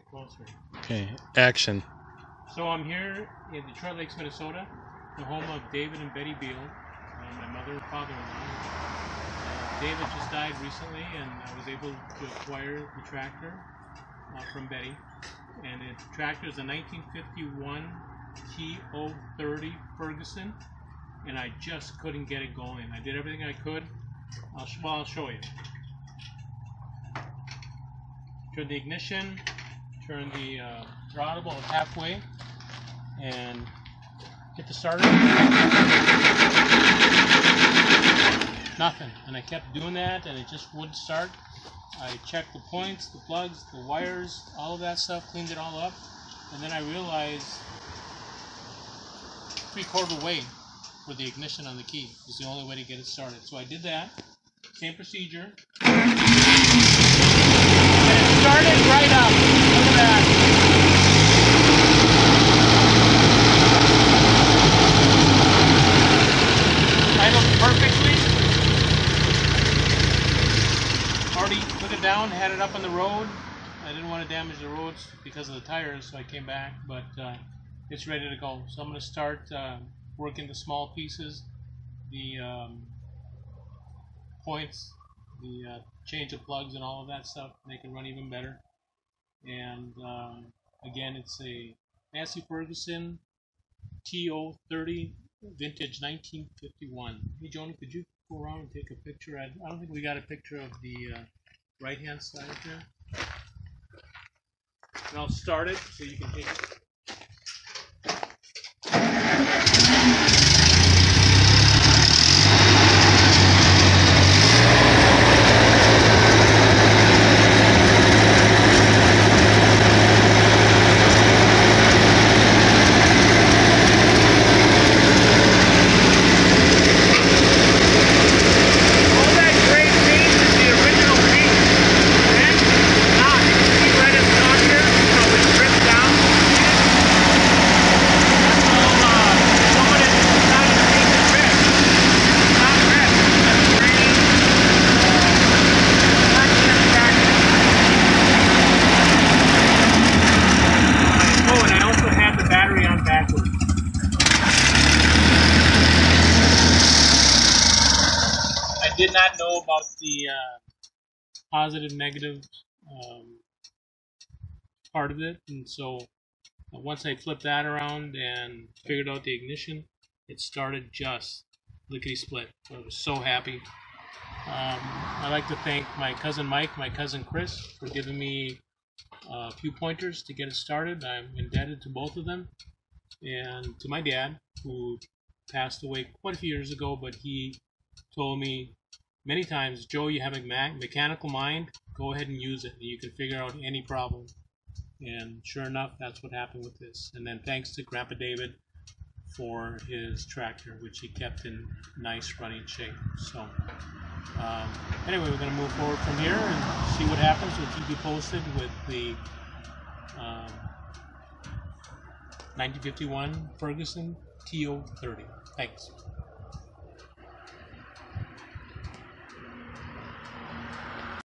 Get closer. Okay, action. So I'm here in Detroit Lakes, Minnesota, the home of David and Betty Beal, my mother and father-in-law. David just died recently, and I was able to acquire the tractor from Betty. And the tractor is a 1951 TO30 Ferguson, and I just couldn't get it going. I did everything I could. I'll show you. Turn the ignition, turn the throttle about halfway, and hit the starter. Nothing. And I kept doing that, and it just wouldn't start. I checked the points, the plugs, the wires, all of that stuff, cleaned it all up, and then I realized 3/4 way for the ignition on the key is the only way to get it started. So I did that. Same procedure. Started right up. Look at that. Idled perfectly. Already put it down, had it up on the road. I didn't want to damage the roads because of the tires, so I came back, but it's ready to go. So I'm going to start working the small pieces, the points, the change of plugs and all of that stuff, make it run even better. And again, it's a Massey Ferguson TO30 vintage 1951. Hey Joni, could you go around and take a picture? I don't think we got a picture of the right hand side here. And I'll start it so you can take it. I did not know about the positive, negative part of it, and so once I flipped that around and figured out the ignition, it started just lickety-split. So I was so happy. I'd like to thank my cousin Mike, my cousin Chris, for giving me a few pointers to get it started. I'm indebted to both of them, and to my dad, who passed away quite a few years ago, but he told me many times, Joe, you have a mechanical mind, go ahead and use it, and you can figure out any problem. And sure enough, that's what happened with this. And then thanks to Grandpa David for his tractor, which he kept in nice running shape. So anyway, we're going to move forward from here and see what happens. We'll keep you posted with the 1951 Ferguson TO30. Thanks.